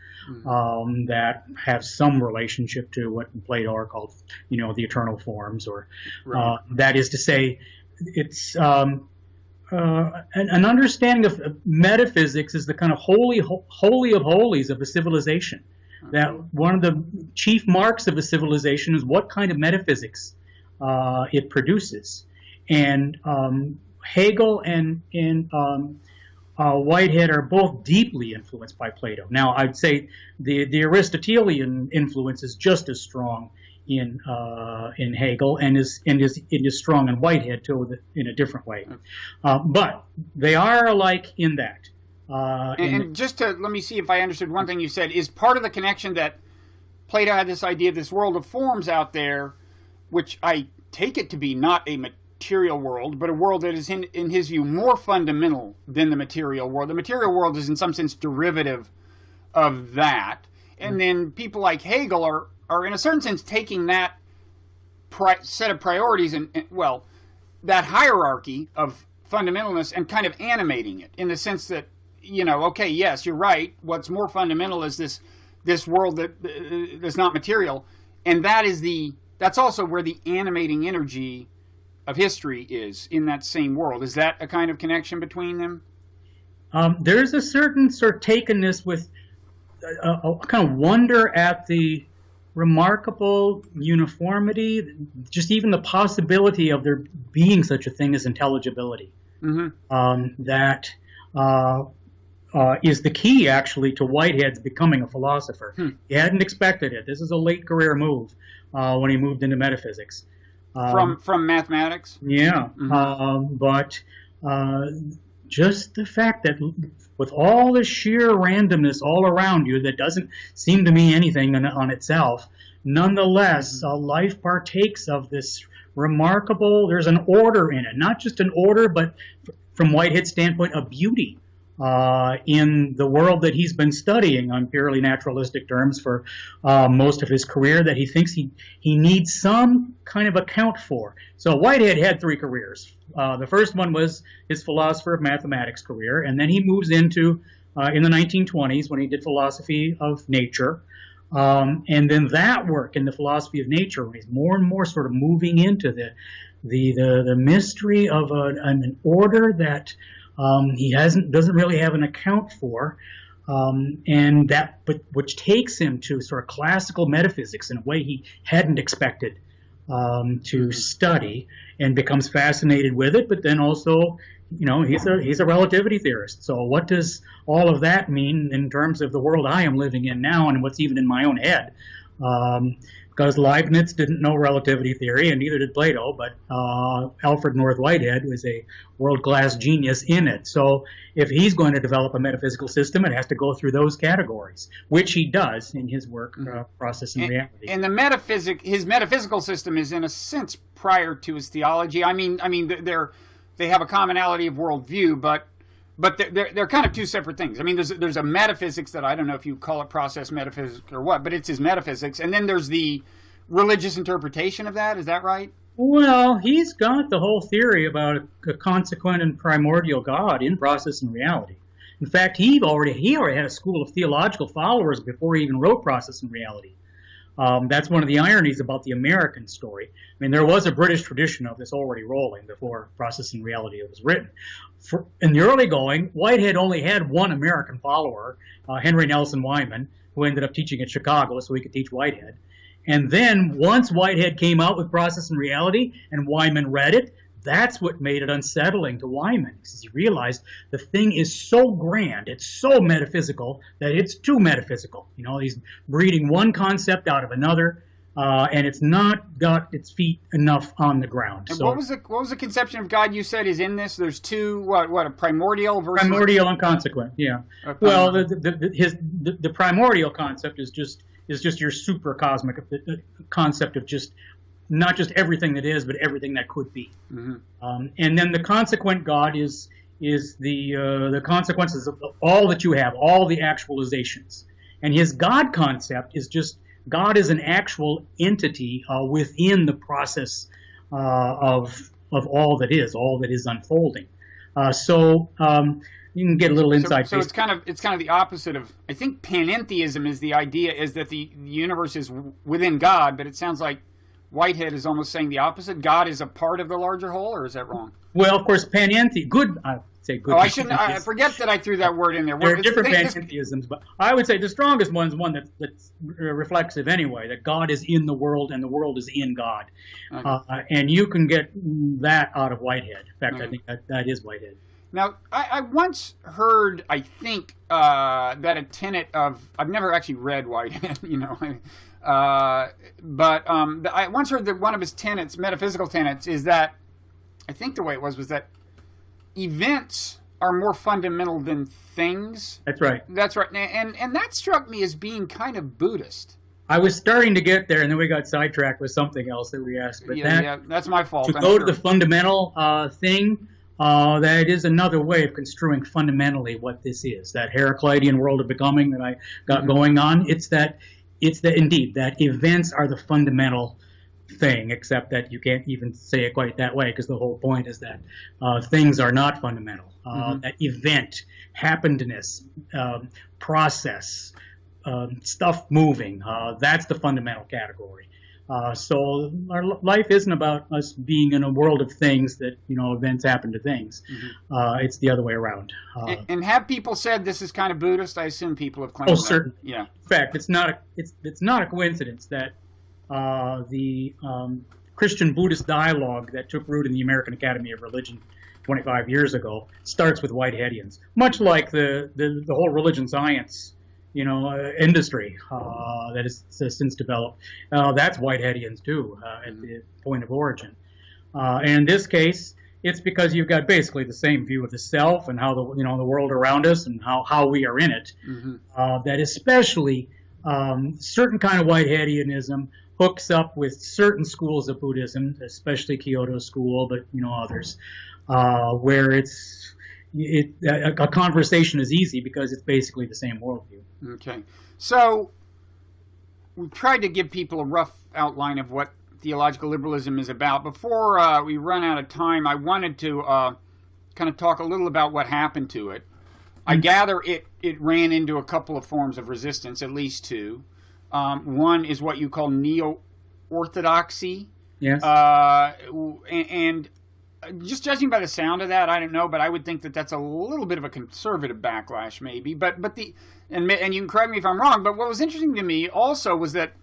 that have some relationship to what in Plato are called, the eternal forms, or right. That is to say, it's an understanding of metaphysics is the kind of holy of holies of a civilization. That one of the chief marks of a civilization is what kind of metaphysics it produces. And Hegel and Whitehead are both deeply influenced by Plato. Now, I'd say the Aristotelian influence is just as strong in Hegel and is strong in Whitehead too, in a different way. But they are alike in that. And just to let me see if I understood one thing you said, is part of the connection that Plato had this idea of this world of forms out there, which I take it to be not a material world, but a world that is in his view more fundamental than the material world. The material world is in some sense derivative of that. And then people like Hegel are in a certain sense taking that set of priorities and that hierarchy of fundamentalness and kind of animating it in the sense that, okay, yes, you're right. What's more fundamental is this world that's not material, and that's also where the animating energy of history is, in that same world. Is that a kind of connection between them? There's a certain sort of takenness with a kind of wonder at the remarkable uniformity, just even the possibility of there being such a thing as intelligibility. That is the key, actually, to Whitehead's becoming a philosopher. He hadn't expected it. This is a late career move when he moved into metaphysics. From mathematics? Yeah. But just the fact that with all the sheer randomness all around you that doesn't seem to mean anything on itself, nonetheless, life partakes of this remarkable, there's an order in it. Not just an order, but from Whitehead's standpoint, a beauty in the world that he's been studying on purely naturalistic terms for most of his career, that he thinks he needs some kind of account for. So Whitehead had three careers. The first one was his philosopher of mathematics career, and then he moves into, in the 1920s, when he did philosophy of nature. And then that work in the philosophy of nature, when he's more and more sort of moving into the mystery of an order that he doesn't really have an account for, which takes him to sort of classical metaphysics in a way he hadn't expected to study, and becomes fascinated with it. But then also, he's a relativity theorist. So what does all of that mean in terms of the world I am living in now, and what's even in my own head? Because Leibniz didn't know relativity theory, and neither did Plato, but Alfred North Whitehead was a world-class genius in it. So if he's going to develop a metaphysical system, it has to go through those categories, which he does in his work, Process and Reality. And his metaphysical system is in a sense prior to his theology. I mean, they have a commonality of worldview, but they're kind of two separate things. I mean, there's a metaphysics that I don't know if you call it process metaphysics or what, but it's his metaphysics. And then there's the religious interpretation of that. Is that right? Well, he's got the whole theory about a consequent and primordial God in Process and Reality. In fact, he already had a school of theological followers before he even wrote Process and Reality. That's one of the ironies about the American story. I mean, there was a British tradition of this already rolling before Process and Reality was written. In the early going, Whitehead only had one American follower, Henry Nelson Wyman, who ended up teaching at Chicago so he could teach Whitehead. And then once Whitehead came out with Process and Reality and Wyman read it, that's what made it unsettling to Wyman, because he realized the thing is so grand, it's so metaphysical, that it's too metaphysical. You know, he's breeding one concept out of another, and it's not got its feet enough on the ground. And so, what was the conception of God you said is in this? There's two, what a primordial versus... Primordial and consequent, yeah. Well, the primordial concept is just your super cosmic concept of just not just everything that is, but everything that could be. Mm-hmm. And then the consequent God is the consequences of all that you have, all the actualizations. And his God concept is just God is an actual entity within the process of all that is unfolding. So you can get a little insight. So it's kind of the opposite of, I think panentheism is the idea is that the universe is within God, but it sounds like Whitehead is almost saying the opposite. God is a part of the larger whole, or is that wrong? Well, of course, panentheism. I say good. Oh, I shouldn't. I forget that I threw that word in there. There are different panentheisms, but I would say the strongest one is one that's reflexive anyway. That God is in the world and the world is in God, okay. And you can get that out of Whitehead. In fact, I think that is Whitehead. Now, I once heard, I think, that a tenet of, I've never actually read Whitehead, you know, but I once heard that one of his tenets, metaphysical tenets, is that, I think the way it was that events are more fundamental than things. That's right. That's right. And that struck me as being kind of Buddhist. I was starting to get there, and then we got sidetracked with something else that we asked. But yeah, that's my fault. To go to the fundamental thing, that is another way of construing fundamentally what this is. That Heraclitean world of becoming that I got going on. It's that indeed that events are the fundamental thing, except that you can't even say it quite that way, because the whole point is that things are not fundamental. That event, happenedness, process, stuff moving, that's the fundamental category. So our life isn't about us being in a world of things that, you know, events happen to things. It's the other way around. And have people said this is kind of Buddhist? I assume people have claimed that. Oh, certainly. Yeah. In fact, it's not a coincidence that the Christian Buddhist dialogue that took root in the American Academy of Religion 25 years ago starts with Whiteheadians, much like the whole religion science, you know, industry that has since developed. That's Whiteheadians too at the point of origin. And in this case, it's because you've got basically the same view of the self and how the world around us and how we are in it. That especially certain kind of Whiteheadianism hooks up with certain schools of Buddhism, especially Kyoto school, but you know others, where a conversation is easy because it's basically the same worldview. Okay, so we've tried to give people a rough outline of what theological liberalism is about. Before we run out of time, I wanted to kind of talk a little about what happened to it. I gather it ran into a couple of forms of resistance, at least two. One is what you call neo-orthodoxy. Yes. And just judging by the sound of that, I don't know, but I would think that that's a little bit of a conservative backlash, maybe. But and you can correct me if I'm wrong. But what was interesting to me also was that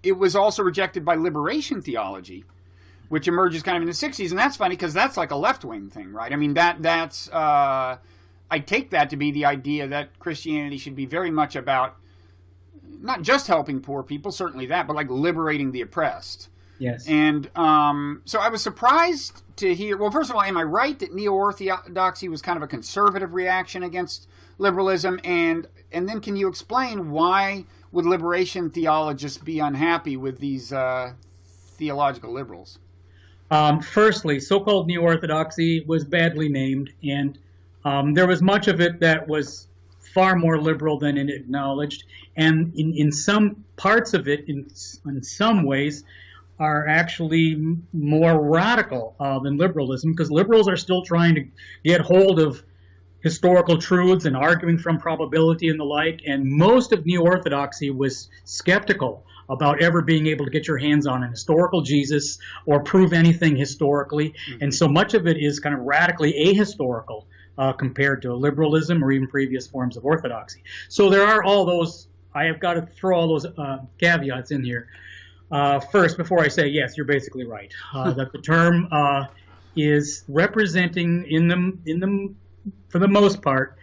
it was also rejected by liberation theology, which emerges kind of in the 60s, and that's funny because that's like a left-wing thing, right? I mean, that's I take that to be the idea that Christianity should be very much about not just helping poor people, certainly that, but like liberating the oppressed. Yes. And so I was surprised to hear, well, first of all, am I right that neo-orthodoxy was kind of a conservative reaction against liberalism? And then can you explain why would liberation theologists be unhappy with these theological liberals? Firstly, so-called neo-orthodoxy was badly named, and there was much of it that was far more liberal than it acknowledged, and in some parts of it, in some ways, are actually more radical than liberalism, because liberals are still trying to get hold of historical truths and arguing from probability and the like, and most of neo-orthodoxy was skeptical about ever being able to get your hands on an historical Jesus or prove anything historically, and so much of it is kind of radically ahistorical compared to liberalism or even previous forms of orthodoxy. So there are all those, I have got to throw all those caveats in here. First, before I say yes, you're basically right, that the term is representing for the most part,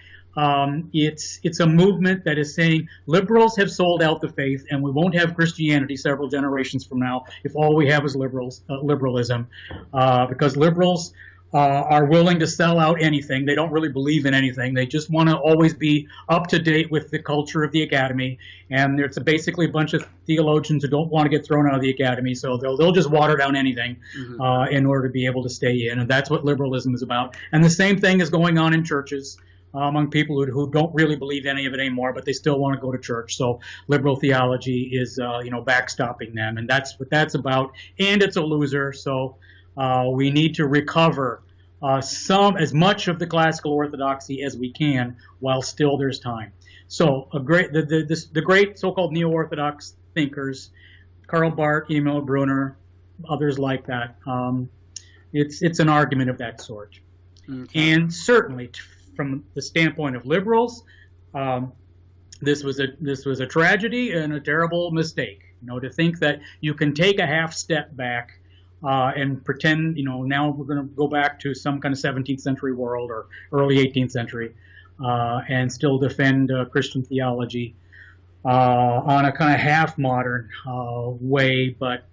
it's a movement that is saying liberals have sold out the faith and we won't have Christianity several generations from now if all we have is liberalism, because liberals are willing to sell out anything. They don't really believe in anything. They just want to always be up to date with the culture of the academy, and it's basically a bunch of theologians who don't want to get thrown out of the academy, so they'll just water down anything in order to be able to stay in, and that's what liberalism is about. And the same thing is going on in churches among people who don't really believe any of it anymore, but they still want to go to church. So liberal theology is backstopping them, and that's what that's about, and it's a loser. So we need to recover as much of the classical orthodoxy as we can while still there's time. So the great so-called neo-orthodox thinkers, Karl Barth, Emil Brunner, others like that, it's an argument of that sort. Okay. And certainly from the standpoint of liberals, this was a tragedy and a terrible mistake. To think that you can take a half step back and pretend, now we're going to go back to some kind of 17th century world or early 18th century and still defend Christian theology on a kind of half modern way, but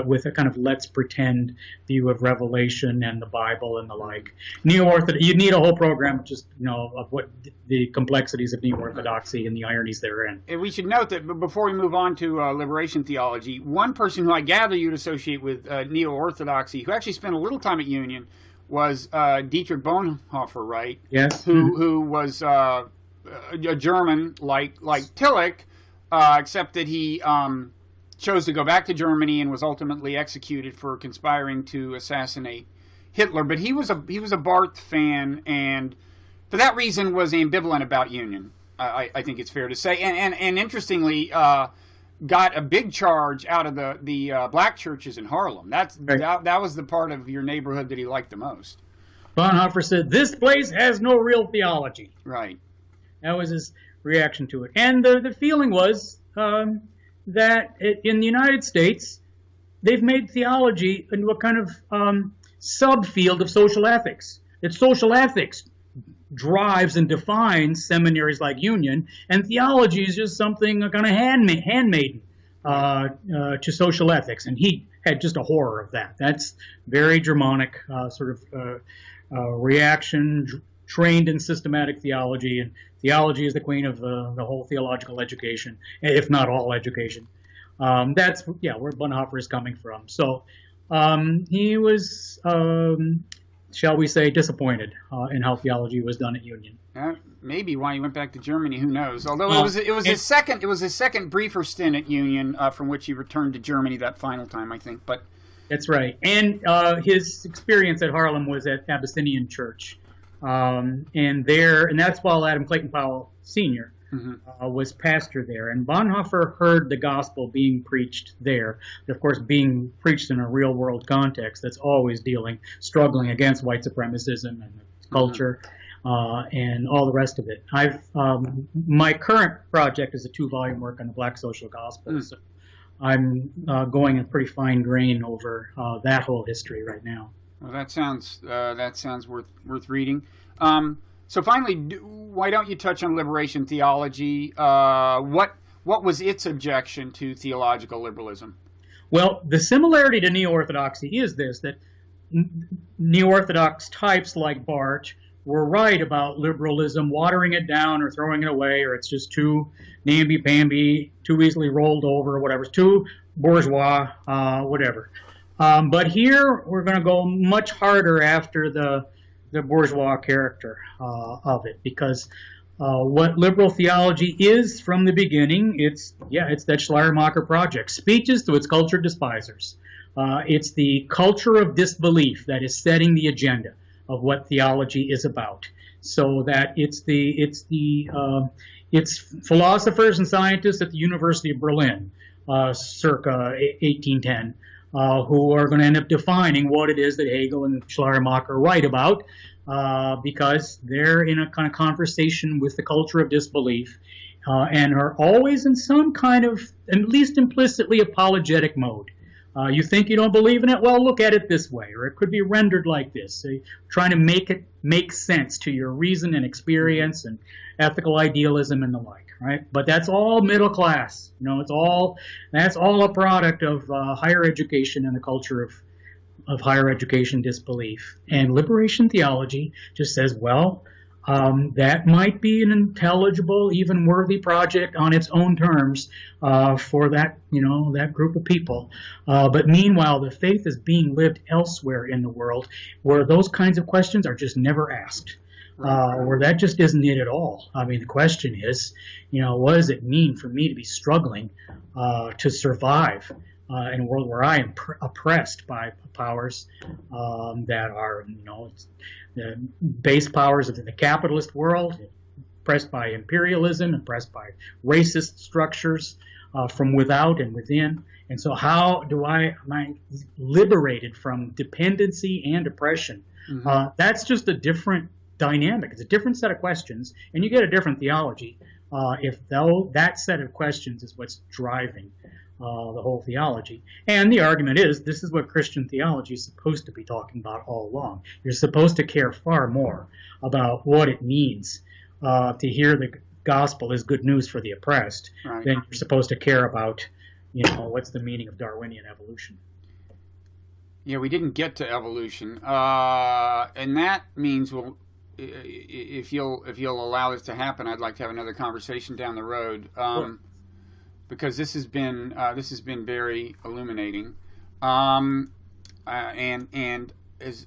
with a kind of let's pretend view of Revelation and the Bible and the like. Neo-orthodox, you need a whole program just of what the complexities of neo-orthodoxy and the ironies therein. And we should note that before we move on to liberation theology, one person who I gather you'd associate with neo-orthodoxy, who actually spent a little time at Union, was Dietrich Bonhoeffer, right? Yes. Who was a German like Tillich, except that he chose to go back to Germany and was ultimately executed for conspiring to assassinate Hitler. But he was a Barth fan, and for that reason was ambivalent about Union. I think it's fair to say, and interestingly, got a big charge out of the black churches in Harlem. That was the part of your neighborhood that he liked the most. Bonhoeffer said, "This place has no real theology." Right. That was his reaction to it. And the feeling was that in the United States, they've made theology into a kind of subfield of social ethics. That social ethics drives and defines seminaries like Union, and theology is just something kind of handmaiden to social ethics. And he had just a horror of that. That's very Germanic sort of reaction, trained in systematic theology, and theology is the queen of the whole theological education, if not all education. That's where Bonhoeffer is coming from. So he was, shall we say, disappointed in how theology was done at Union. Maybe why he went back to Germany, who knows? Although it was his second briefer stint at Union, from which he returned to Germany that final time, I think. But that's right. And his experience at Harlem was at Abyssinian Church. And that's while Adam Clayton Powell Sr. Was pastor there. And Bonhoeffer heard the gospel being preached there. Of course, being preached in a real world context that's always struggling against white supremacism and culture and all the rest of it. My current project is a 2-volume work on the black social gospel. So I'm going in pretty fine grain over that whole history right now. Well, that sounds worth reading. So finally, why don't you touch on liberation theology? What was its objection to theological liberalism? Well, the similarity to neo-orthodoxy is this, that neo-orthodox types like Barth were right about liberalism, watering it down or throwing it away, or it's just too namby-pamby, too easily rolled over, or whatever. It's too bourgeois, whatever. But here we're going to go much harder after the bourgeois character of it, because what liberal theology is from the beginning, it's that Schleiermacher project, speeches to its cultured despisers. It's the culture of disbelief that is setting the agenda of what theology is about. so that it's philosophers and scientists at the University of Berlin, circa 1810, who are going to end up defining what it is that Hegel and Schleiermacher write about, because they're in a kind of conversation with the culture of disbelief, and are always in some kind of, at least implicitly, apologetic mode. You think you don't believe in it? Well, look at it this way, or it could be rendered like this. So trying to make it make sense to your reason and experience and ethical idealism and the like, right? But that's all middle class. That's all a product of higher education and the culture of higher education disbelief. And liberation theology just says, well, that might be an intelligible, even worthy project on its own terms for that, that group of people. But meanwhile, the faith is being lived elsewhere in the world where those kinds of questions are just never asked, where that just isn't it at all. I mean, the question is, what does it mean for me to be struggling to survive in a world where I am oppressed by powers that are, the base powers of the capitalist world, oppressed by imperialism, oppressed by racist structures from without and within. And so how am I liberated from dependency and oppression? Mm-hmm. That's just a different dynamic. It's a different set of questions, and you get a different theology if that set of questions is what's driving the whole theology. And the argument is, this is what Christian theology is supposed to be talking about all along. You're supposed to care far more about what it means to hear the gospel is good news for the oppressed than you're supposed to care about, what's the meaning of Darwinian evolution. Yeah, we didn't get to evolution, and that means, well, if you'll allow this to happen, I'd like to have another conversation down the road. Sure. Because this has been very illuminating, and has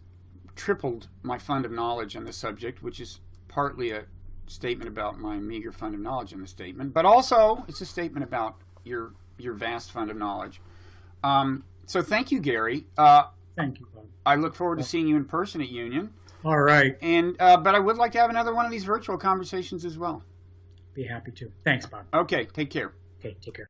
tripled my fund of knowledge on the subject, which is partly a statement about my meager fund of knowledge in the statement, but also it's a statement about your vast fund of knowledge. So thank you, Gary. Thank you, Bob. I look forward to seeing you in person at Union. All right. And but I would like to have another one of these virtual conversations as well. Be happy to. Thanks, Bob. Okay. Take care. Okay, take care.